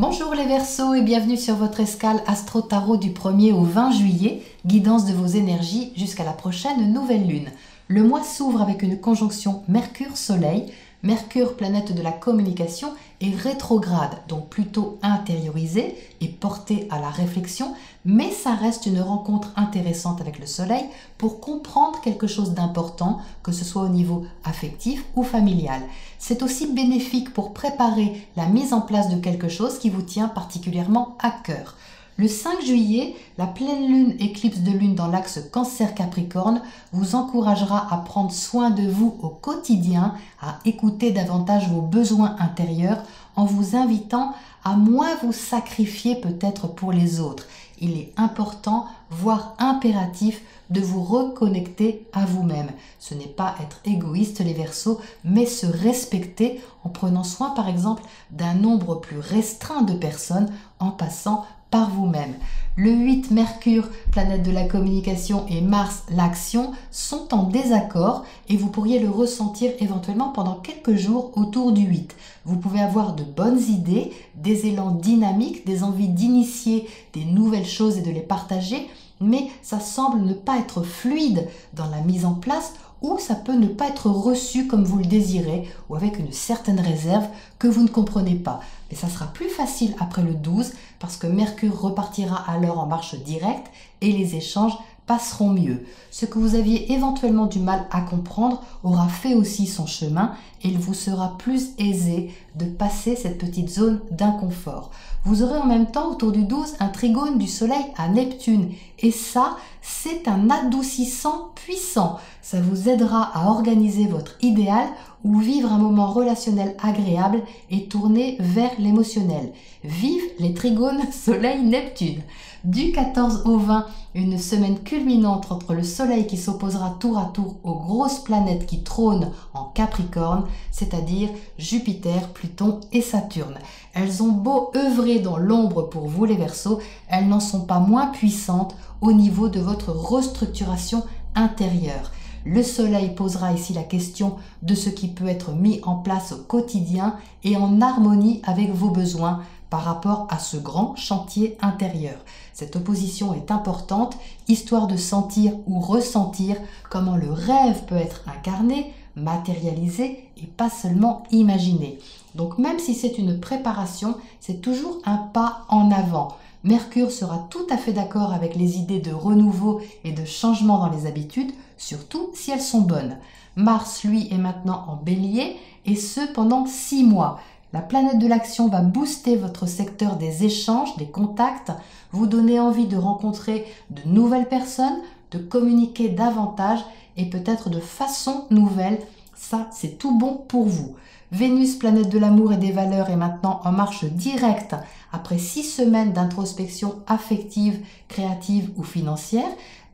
Bonjour les Verseaux et bienvenue sur votre escale Astro Tarot du 1er au 20 juillet, guidance de vos énergies jusqu'à la prochaine nouvelle lune. Le mois s'ouvre avec une conjonction Mercure-Soleil. Mercure, planète de la communication, est rétrograde, donc plutôt intériorisée et portée à la réflexion, mais ça reste une rencontre intéressante avec le Soleil pour comprendre quelque chose d'important, que ce soit au niveau affectif ou familial. C'est aussi bénéfique pour préparer la mise en place de quelque chose qui vous tient particulièrement à cœur. Le 5 juillet, la pleine lune éclipse de lune dans l'axe Cancer-Capricorne vous encouragera à prendre soin de vous au quotidien, à écouter davantage vos besoins intérieurs en vous invitant à moins vous sacrifier peut-être pour les autres. Il est important, voire impératif, de vous reconnecter à vous-même. Ce n'est pas être égoïste les Verseaux, mais se respecter en prenant soin par exemple d'un nombre plus restreint de personnes en passant par vous-même. Le 8, Mercure, planète de la communication, et Mars, l'action, sont en désaccord et vous pourriez le ressentir éventuellement pendant quelques jours autour du 8. Vous pouvez avoir de bonnes idées, des élans dynamiques, des envies d'initier des nouvelles choses et de les partager, mais ça semble ne pas être fluide dans la mise en place, ou ça peut ne pas être reçu comme vous le désirez ou avec une certaine réserve que vous ne comprenez pas. Mais ça sera plus facile après le 12 parce que Mercure repartira alors en marche directe et les échanges passeront mieux. Ce que vous aviez éventuellement du mal à comprendre aura fait aussi son chemin et il vous sera plus aisé de passer cette petite zone d'inconfort. Vous aurez en même temps autour du 12 un trigone du Soleil à Neptune et ça, c'est un adoucissant puissant. Ça vous aidera à organiser votre idéal ou vivre un moment relationnel agréable et tourné vers l'émotionnel. Vive les trigones Soleil-Neptune! Du 14 au 20, une semaine culminante entre le Soleil qui s'opposera tour à tour aux grosses planètes qui trônent en Capricorne, c'est-à-dire Jupiter, Pluton et Saturne. Elles ont beau œuvrer dans l'ombre pour vous les Verseaux, elles n'en sont pas moins puissantes au niveau de votre restructuration intérieure. Le Soleil posera ici la question de ce qui peut être mis en place au quotidien et en harmonie avec vos besoins par rapport à ce grand chantier intérieur. Cette opposition est importante, histoire de sentir ou ressentir comment le rêve peut être incarné, matérialisé et pas seulement imaginé. Donc même si c'est une préparation, c'est toujours un pas en avant. Mercure sera tout à fait d'accord avec les idées de renouveau et de changement dans les habitudes, surtout si elles sont bonnes. Mars, lui, est maintenant en Bélier, et ce pendant 6 mois. La planète de l'action va booster votre secteur des échanges, des contacts, vous donner envie de rencontrer de nouvelles personnes, de communiquer davantage et peut-être de façon nouvelle. Ça, c'est tout bon pour vous. Vénus, planète de l'amour et des valeurs, est maintenant en marche directe après 6 semaines d'introspection affective, créative ou financière.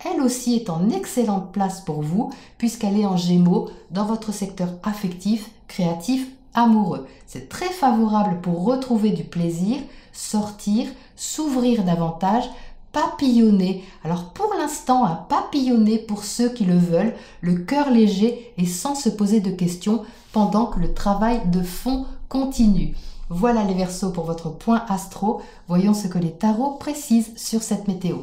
Elle aussi est en excellente place pour vous puisqu'elle est en Gémeaux dans votre secteur affectif, créatif, amoureux. C'est très favorable pour retrouver du plaisir, sortir, s'ouvrir davantage, papillonner. Alors pour l'instant, un papillonner pour ceux qui le veulent, le cœur léger et sans se poser de questions pendant que le travail de fond continue. Voilà les Verseaux pour votre point astro. Voyons ce que les tarots précisent sur cette météo.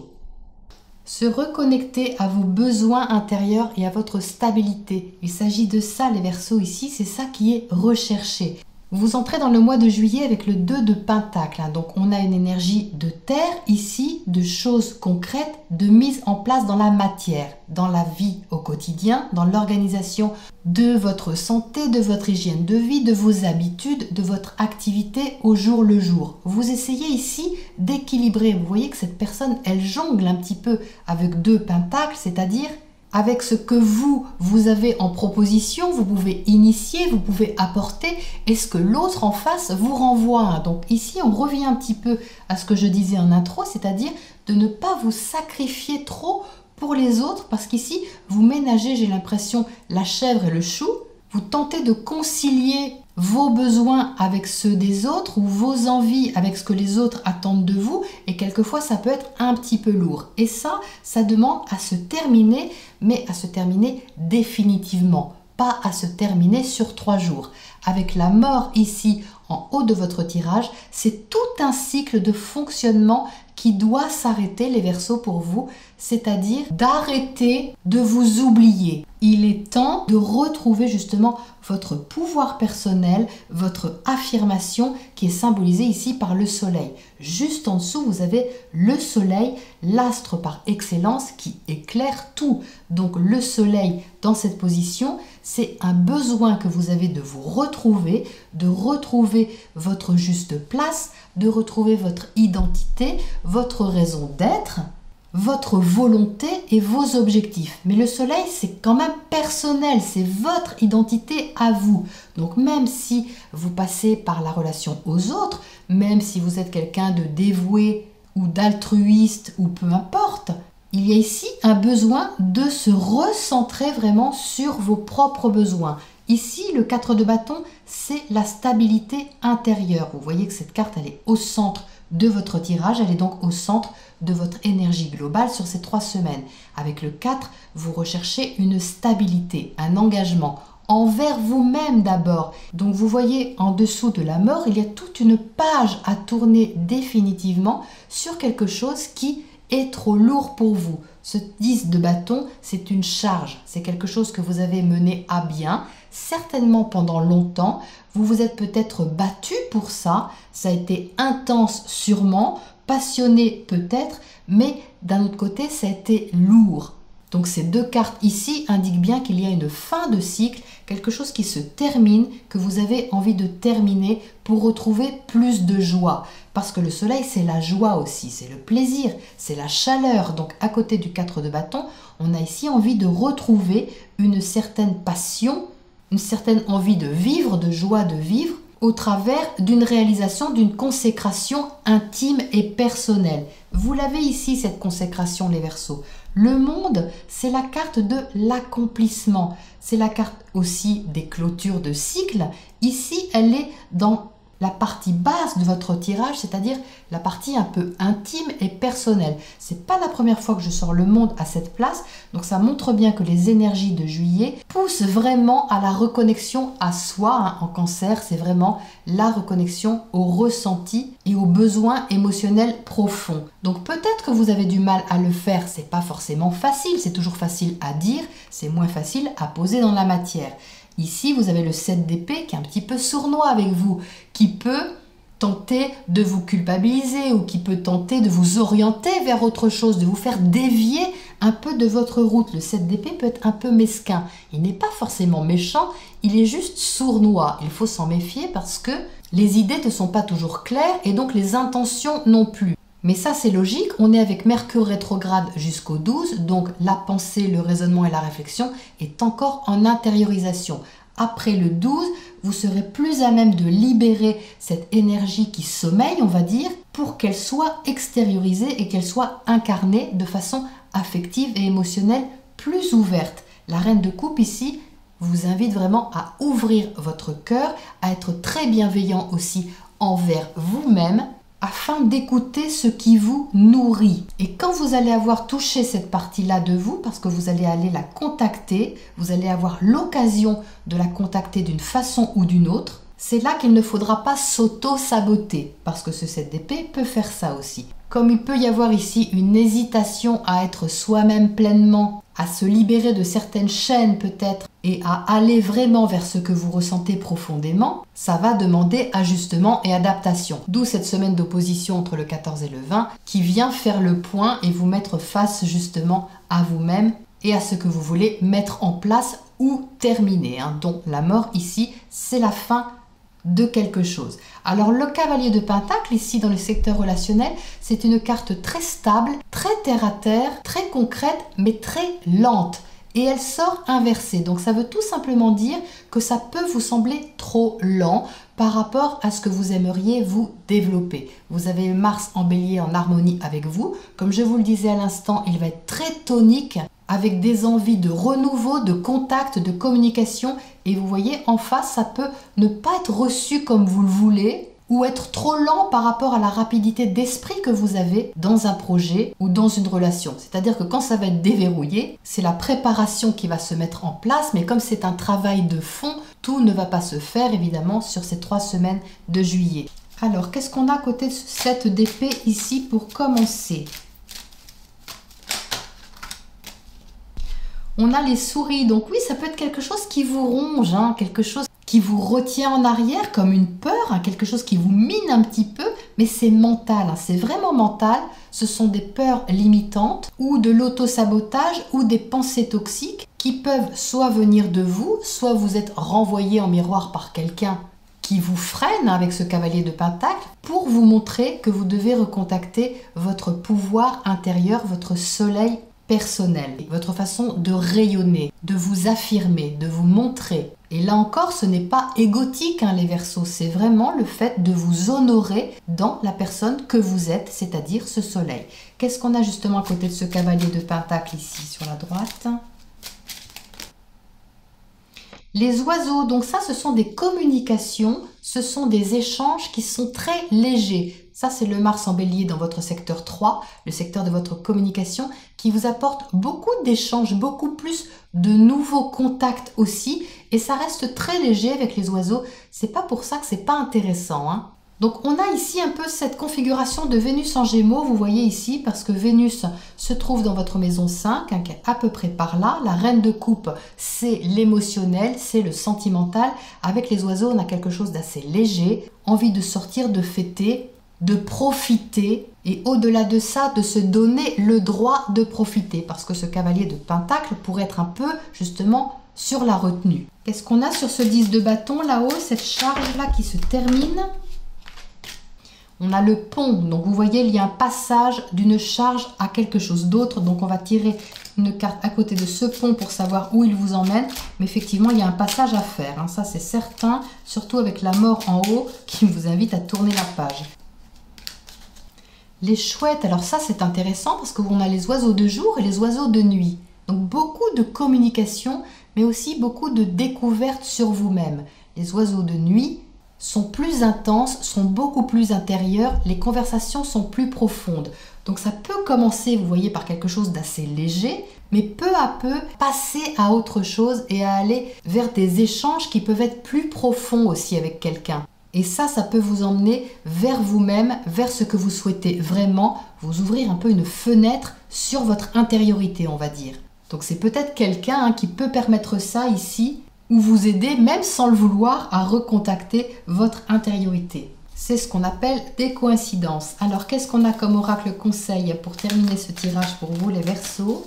Se reconnecter à vos besoins intérieurs et à votre stabilité. Il s'agit de ça les Verseaux ici, c'est ça qui est recherché. Vous entrez dans le mois de juillet avec le 2 de Pentacle. Donc on a une énergie de terre ici, de choses concrètes, de mise en place dans la matière, dans la vie au quotidien, dans l'organisation de votre santé, de votre hygiène de vie, de vos habitudes, de votre activité au jour le jour. Vous essayez ici d'équilibrer. Vous voyez que cette personne, elle jongle un petit peu avec 2 pentacles, c'est-à-dire avec ce que vous avez en proposition, vous pouvez initier, vous pouvez apporter, et ce que l'autre en face vous renvoie. Donc ici, on revient un petit peu à ce que je disais en intro, c'est-à-dire de ne pas vous sacrifier trop pour les autres, parce qu'ici, vous ménagez, j'ai l'impression, la chèvre et le chou. Vous tentez de concilier vos besoins avec ceux des autres ou vos envies avec ce que les autres attendent de vous, et quelquefois ça peut être un petit peu lourd. Et ça demande à se terminer, mais à se terminer définitivement, pas à se terminer sur 3 jours. Avec la mort ici en haut de votre tirage, c'est tout un cycle de fonctionnement qui doit s'arrêter, les Verseaux, pour vous, c'est-à-dire d'arrêter de vous oublier. Il est temps de retrouver justement votre pouvoir personnel, votre affirmation qui est symbolisée ici par le soleil. Juste en dessous, vous avez le soleil, l'astre par excellence qui éclaire tout. Donc le soleil dans cette position, c'est un besoin que vous avez de vous retrouver, de retrouver votre juste place, de retrouver votre identité, votre raison d'être, votre volonté et vos objectifs. Mais le soleil, c'est quand même personnel, c'est votre identité à vous. Donc même si vous passez par la relation aux autres, même si vous êtes quelqu'un de dévoué ou d'altruiste ou peu importe, il y a ici un besoin de se recentrer vraiment sur vos propres besoins. Ici, le 4 de bâton, c'est la stabilité intérieure. Vous voyez que cette carte, elle est au centre de votre tirage, elle est donc au centre de votre énergie globale sur ces 3 semaines. Avec le 4, vous recherchez une stabilité, un engagement envers vous-même d'abord. Donc vous voyez en dessous de la mort, il y a toute une page à tourner définitivement sur quelque chose qui est trop lourd pour vous. Ce 10 de bâton, c'est une charge, c'est quelque chose que vous avez mené à bien, certainement pendant longtemps. Vous vous êtes peut-être battu pour ça, ça a été intense sûrement, passionné peut-être, mais d'un autre côté, ça a été lourd. Donc ces 2 cartes ici indiquent bien qu'il y a une fin de cycle, quelque chose qui se termine, que vous avez envie de terminer pour retrouver plus de joie. Parce que le soleil, c'est la joie aussi, c'est le plaisir, c'est la chaleur. Donc à côté du 4 de bâton, on a ici envie de retrouver une certaine passion, une certaine envie de vivre, de joie de vivre, au travers d'une réalisation, d'une consécration intime et personnelle. Vous l'avez ici, cette consécration, les Verseaux. Le monde, c'est la carte de l'accomplissement. C'est la carte aussi des clôtures de cycle. Ici, elle est dans la partie basse de votre tirage, c'est-à-dire la partie un peu intime et personnelle. C'est pas la première fois que je sors le monde à cette place, donc ça montre bien que les énergies de juillet poussent vraiment à la reconnexion à soi. En Cancer, c'est vraiment la reconnexion au ressenti et aux besoins émotionnels profonds. Donc peut-être que vous avez du mal à le faire, c'est pas forcément facile, c'est toujours facile à dire, c'est moins facile à poser dans la matière. Ici, vous avez le 7 d'épée qui est un petit peu sournois avec vous, qui peut tenter de vous culpabiliser ou qui peut tenter de vous orienter vers autre chose, de vous faire dévier un peu de votre route. Le 7 d'épée peut être un peu mesquin. Il n'est pas forcément méchant, il est juste sournois. Il faut s'en méfier parce que les idées ne sont pas toujours claires et donc les intentions non plus. Mais ça, c'est logique, on est avec Mercure rétrograde jusqu'au 12, donc la pensée, le raisonnement et la réflexion est encore en intériorisation. Après le 12, vous serez plus à même de libérer cette énergie qui sommeille, on va dire, pour qu'elle soit extériorisée et qu'elle soit incarnée de façon affective et émotionnelle plus ouverte. La reine de coupe ici vous invite vraiment à ouvrir votre cœur, à être très bienveillant aussi envers vous-même, afin d'écouter ce qui vous nourrit. Et quand vous allez avoir touché cette partie-là de vous, parce que vous allez aller la contacter, vous allez avoir l'occasion de la contacter d'une façon ou d'une autre, c'est là qu'il ne faudra pas s'auto-saboter, parce que ce 7 d'épée peut faire ça aussi. Comme il peut y avoir ici une hésitation à être soi-même pleinement, à se libérer de certaines chaînes peut-être, et à aller vraiment vers ce que vous ressentez profondément, ça va demander ajustement et adaptation. D'où cette semaine d'opposition entre le 14 et le 20 qui vient faire le point et vous mettre face justement à vous-même et à ce que vous voulez mettre en place ou terminer. Donc la mort ici, c'est la fin de quelque chose. Alors le cavalier de Pentacle ici dans le secteur relationnel, c'est une carte très stable, très terre à terre, très concrète mais très lente. Et elle sort inversée. Donc ça veut tout simplement dire que ça peut vous sembler trop lent par rapport à ce que vous aimeriez vous développer. Vous avez Mars en bélier en harmonie avec vous. Comme je vous le disais à l'instant, il va être très tonique avec des envies de renouveau, de contact, de communication. Et vous voyez, en face, ça peut ne pas être reçu comme vous le voulez ou être trop lent par rapport à la rapidité d'esprit que vous avez dans un projet ou dans une relation. C'est-à-dire que quand ça va être déverrouillé, c'est la préparation qui va se mettre en place, mais comme c'est un travail de fond, tout ne va pas se faire évidemment sur ces 3 semaines de juillet. Alors, qu'est-ce qu'on a à côté de ce 7 d'épée ici pour commencer? On a les souris, donc oui, ça peut être quelque chose qui vous ronge, hein, quelque chose qui vous retient en arrière comme une peur, hein, quelque chose qui vous mine un petit peu, mais c'est mental, hein, c'est vraiment mental. Ce sont des peurs limitantes ou de l'auto-sabotage ou des pensées toxiques qui peuvent soit venir de vous, soit vous êtes renvoyé en miroir par quelqu'un qui vous freine avec ce cavalier de pentacle pour vous montrer que vous devez recontacter votre pouvoir intérieur, votre soleil personnel, votre façon de rayonner, de vous affirmer, de vous montrer. Et là encore, ce n'est pas égotique, hein, les Verseaux, c'est vraiment le fait de vous honorer dans la personne que vous êtes, c'est-à-dire ce soleil. Qu'est-ce qu'on a justement à côté de ce cavalier de pentacle ici sur la droite? Les oiseaux, donc ça, ce sont des communications, ce sont des échanges qui sont très légers. Ça, c'est le Mars en bélier dans votre secteur 3, le secteur de votre communication, qui vous apporte beaucoup d'échanges, beaucoup plus de nouveaux contacts aussi. Et ça reste très léger avec les oiseaux. C'est pas pour ça que c'est pas intéressant, hein. Donc on a ici un peu cette configuration de Vénus en Gémeaux, vous voyez ici, parce que Vénus se trouve dans votre maison 5, hein, qui est à peu près par là. La reine de coupe, c'est l'émotionnel, c'est le sentimental. Avec les oiseaux, on a quelque chose d'assez léger, envie de sortir, de fêter, de profiter, et au-delà de ça, de se donner le droit de profiter, parce que ce cavalier de pentacle pourrait être un peu, justement, sur la retenue. Qu'est-ce qu'on a sur ce 10 de bâton, là-haut, cette charge-là qui se termine ? On a le pont, donc vous voyez, il y a un passage d'une charge à quelque chose d'autre. Donc on va tirer une carte à côté de ce pont pour savoir où il vous emmène. Mais effectivement, il y a un passage à faire, hein, ça c'est certain, surtout avec la mort en haut qui vous invite à tourner la page. Les chouettes, alors ça c'est intéressant parce qu'on a les oiseaux de jour et les oiseaux de nuit. Donc beaucoup de communication, mais aussi beaucoup de découvertes sur vous-même. Les oiseaux de nuit sont plus intenses, sont beaucoup plus intérieures, les conversations sont plus profondes. Donc ça peut commencer, vous voyez, par quelque chose d'assez léger, mais peu à peu passer à autre chose et à aller vers des échanges qui peuvent être plus profonds aussi avec quelqu'un. Et ça peut vous emmener vers vous-même, vers ce que vous souhaitez vraiment, vous ouvrir un peu une fenêtre sur votre intériorité, on va dire. Donc c'est peut-être quelqu'un qui peut permettre ça ici, ou vous aider, même sans le vouloir, à recontacter votre intériorité. C'est ce qu'on appelle des coïncidences. Alors, qu'est-ce qu'on a comme oracle conseil pour terminer ce tirage pour vous, les Verseaux?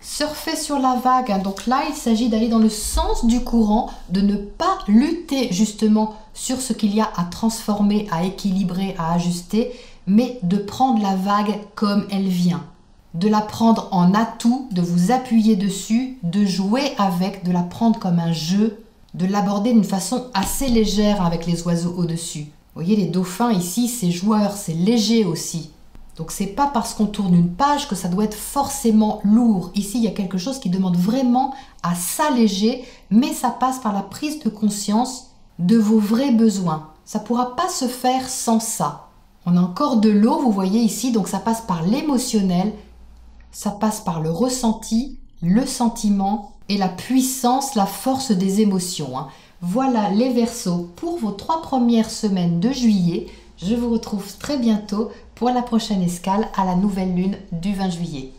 Surfer sur la vague. Hein. Donc là, il s'agit d'aller dans le sens du courant, de ne pas lutter justement sur ce qu'il y a à transformer, à équilibrer, à ajuster, mais de prendre la vague comme elle vient. De la prendre en atout, de vous appuyer dessus, de jouer avec, de la prendre comme un jeu, de l'aborder d'une façon assez légère avec les oiseaux au-dessus. Vous voyez, les dauphins ici, c'est joueur, c'est léger aussi. Donc c'est pas parce qu'on tourne une page que ça doit être forcément lourd. Ici, il y a quelque chose qui demande vraiment à s'alléger, mais ça passe par la prise de conscience de vos vrais besoins. Ça ne pourra pas se faire sans ça. On a encore de l'eau, vous voyez ici, donc ça passe par l'émotionnel. Ça passe par le ressenti, le sentiment et la puissance, la force des émotions. Hein. Voilà les Verseaux pour vos 3 premières semaines de juillet. Je vous retrouve très bientôt pour la prochaine escale à la nouvelle lune du 20 juillet.